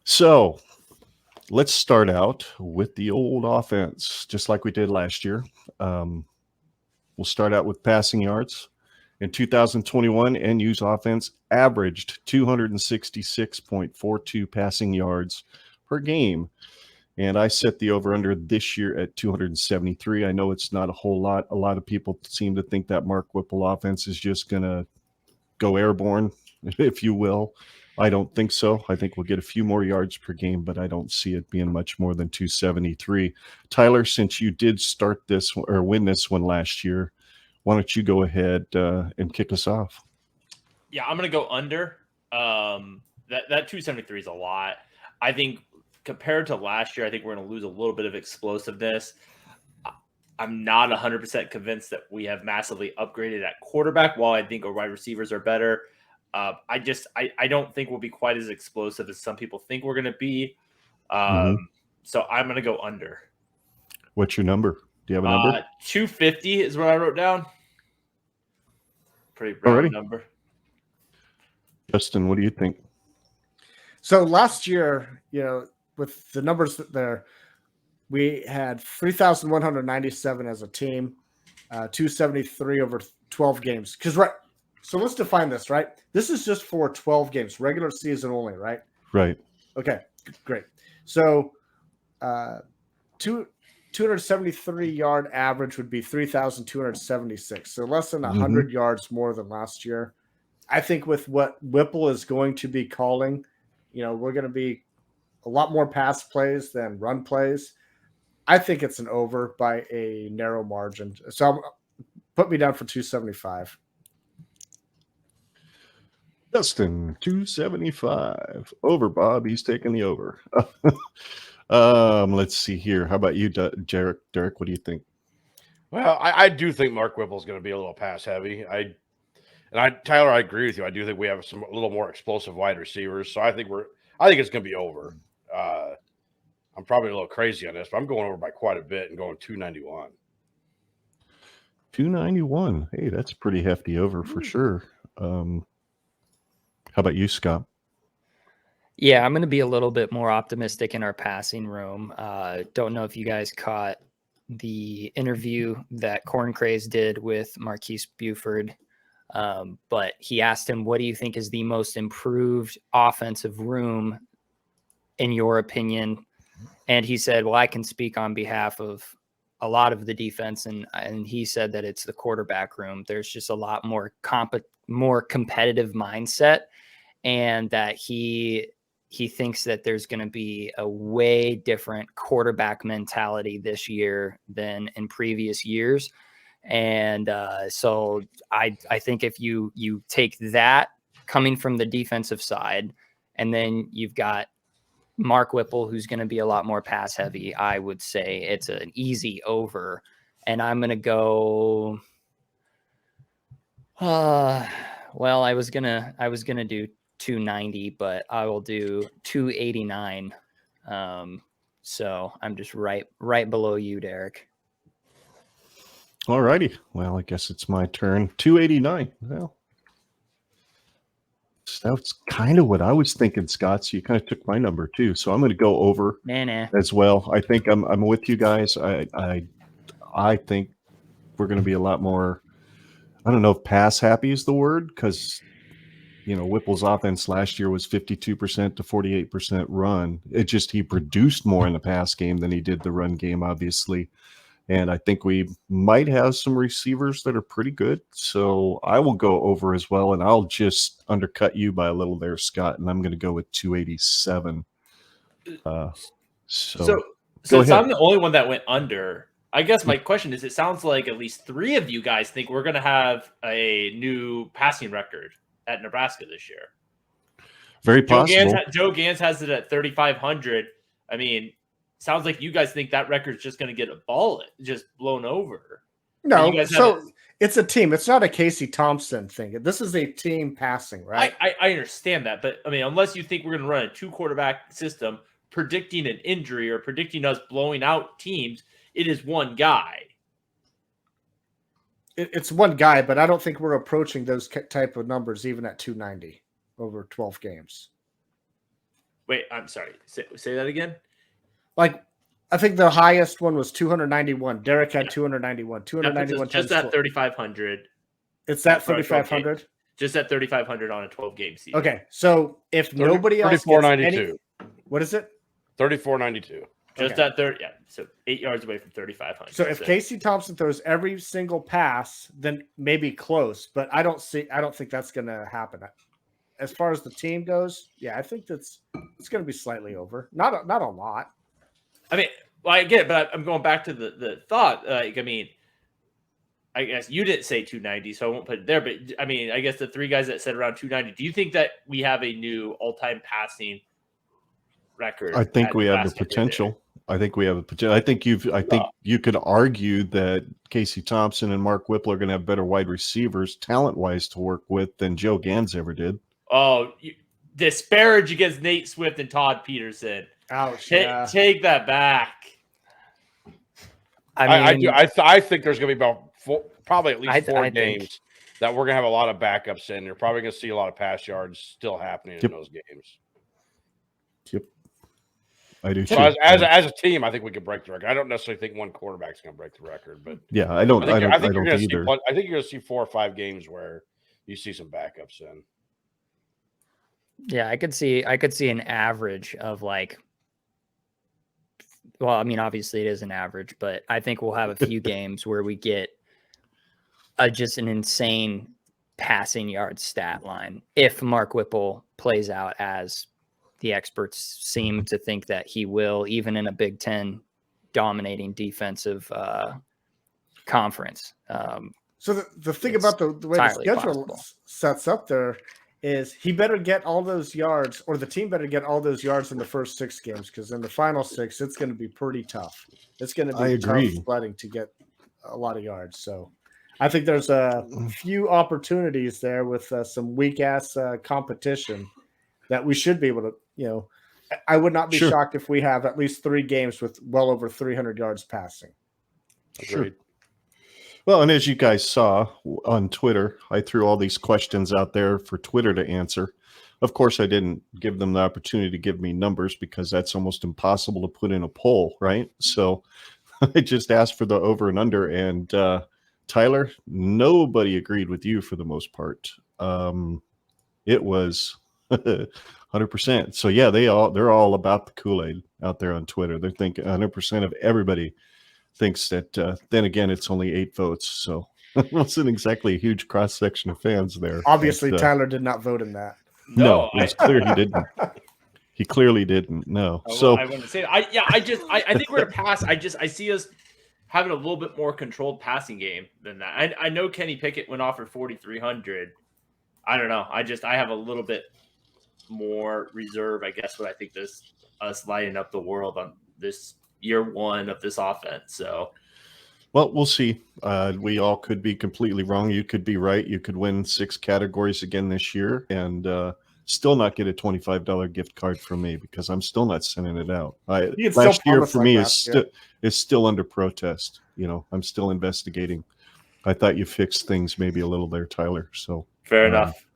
So let's start out with the old offense, just like we did last year. We'll start out with passing yards. In 2021, NU's offense averaged 266.42 passing yards per game. And I set the over-under this year at 273. I know it's not a whole lot. A lot of people seem to think that Mark Whipple offense is just going to go airborne, if you will. I don't think so. I think we'll get a few more yards per game, but I don't see it being much more than 273. Tyler, since you did start this or win this one last year, why don't you go ahead and kick us off? Yeah, I'm going to go under. That 273 is a lot. I think compared to last year, I think we're going to lose a little bit of explosiveness. I'm not 100% convinced that we have massively upgraded at quarterback, while I think our wide receivers are better. I don't think we'll be quite as explosive as some people think we're going to be. So I'm going to go under. What's your number? Do you have a number? 250 is what I wrote down. Pretty round number. Justin, what do you think? So last year, with the numbers there, we had 3,197 as a team, 273 over 12 games. So let's define this, right? This is just for 12 games, regular season only, right? Right. Okay, great. So 273 yard average would be 3,276. So less than 100 yards more than last year. I think with what Whipple is going to be calling, we're going to be a lot more pass plays than run plays. I think it's an over by a narrow margin. So put me down for 275. Justin, 275. Over, Bob. He's taking the over. Let's see here. How about you, Derrick? Derrick, what do you think? Well, I do think Mark Whipple's going to be a little pass heavy. Tyler, I agree with you. I do think we have a little more explosive wide receivers. So I think it's going to be over. I'm probably a little crazy on this, but I'm going over by quite a bit and going 291. 291. Hey, that's pretty hefty over for sure. How about you, Scott? Yeah, I'm going to be a little bit more optimistic in our passing room. Don't know if you guys caught the interview that Corn Craze did with Marquise Buford, but he asked him, what do you think is the most improved offensive room in your opinion? And he said, well, I can speak on behalf of a lot of the defense. And he said that it's the quarterback room. There's just a lot more competitive mindset, and that he thinks that there's going to be a way different quarterback mentality this year than in previous years. And so I think if you take that coming from the defensive side, and then you've got Mark Whipple, who's going to be a lot more pass heavy, I would say it's an easy over. And I'm going to go, well, I was going to do 290, but I will do 289. So I'm just right below you, Derrick. All righty. Well, I guess it's my turn. 289. Well, that's kind of what I was thinking, Scott. So you kind of took my number too. So I'm going to go over as well. I think I'm with you guys. I think we're going to be a lot more. I don't know if pass happy is the word, because Whipple's offense last year was 52% to 48% run. He produced more in the pass game than he did the run game, obviously. And I think we might have some receivers that are pretty good. So I will go over as well. And I'll just undercut you by a little there, Scott. And I'm going to go with 287. So since I'm the only one that went under, I guess my question is, it sounds like at least three of you guys think we're going to have a new passing record at Nebraska this year. Very possible. Joe Gans has it at 3,500. I mean, sounds like you guys think that record's just going to get just blown over. No, it's a team. It's not a Casey Thompson thing. This is a team passing, right? I understand that, but I mean, unless you think we're going to run a 2-quarterback system, predicting an injury or predicting us blowing out teams, it is one guy. It's one guy, but I don't think we're approaching those type of numbers even at 290 over 12 games. Wait, I'm sorry. Say that again. Like, I think the highest one was 291. Derrick had 291. 291 just at 3,500. It's at 3,500. Just at 3,500 on a 12-game season. Okay, so if nobody else gets any, what is it? 34.92. Just at 30, yeah. So 8 yards away from 3,500. So if Casey Thompson throws every single pass, then maybe close. But I don't think that's going to happen. As far as the team goes, yeah, I think it's going to be slightly over. Not a lot. I mean, well, I get it, but I'm going back to the thought. Like, I mean, I guess you didn't say 290, so I won't put it there. But I mean, I guess the three guys that said around 290. Do you think that we have a new all-time passing record? I think we have the potential. I think we have a potential. I think you could argue that Casey Thompson and Mark Whipple are going to have better wide receivers, talent-wise, to work with than Joe Gans ever did. Oh, disparage against Nate Swift and Todd Peterson. Ouch! Take that back. I think there's going to be about probably at least four games that we're going to have a lot of backups in. You're probably going to see a lot of pass yards still happening in those games. Yep. I do too. So as a team, I think we could break the record. I don't necessarily think one quarterback's going to break the record, but yeah, I don't either. I think you're going to see 4 or 5 games where you see some backups in. Yeah, I could see an average of like. Well, I mean, obviously it is an average, but I think we'll have a few games where we get just an insane passing yard stat line if Mark Whipple plays out as the experts seem to think that he will, even in a Big Ten dominating defensive conference. So the thing about the way the schedule sets up there is he better get all those yards, or the team better get all those yards in the first 6 games, because in the final 6, it's going to be pretty tough. It's going to be tough sledding to get a lot of yards. So I think there's a few opportunities there with some weak-ass competition that we should be able to, I would not be shocked if we have at least 3 games with well over 300 yards passing. Sure. Well, and as you guys saw on Twitter, I threw all these questions out there for Twitter to answer. Of course, I didn't give them the opportunity to give me numbers because that's almost impossible to put in a poll, right? So I just asked for the over and under. And Tyler, nobody agreed with you for the most part. It was 100%. So yeah, they're all about the Kool-Aid out there on Twitter. They're thinking 100% of everybody thinks that. Then again, it's only 8 votes, so it wasn't exactly a huge cross section of fans there. Obviously, Tyler did not vote in that. No, it was clear he didn't. He clearly didn't. No. So I want to say, I think we're gonna pass. I see us having a little bit more controlled passing game than that. I know Kenny Pickett went off for 4,300. I don't know. I have a little bit more reserve, I guess, what I think us lighting up the world on this year 1 of this offense. So, well, we'll see. We all could be completely wrong. You could be right. You could win 6 categories again this year and still not get a $25 gift card from me because I'm still not sending it out. Last year for me is still under protest. I'm still investigating. I thought you fixed things maybe a little there, Tyler. So fair enough.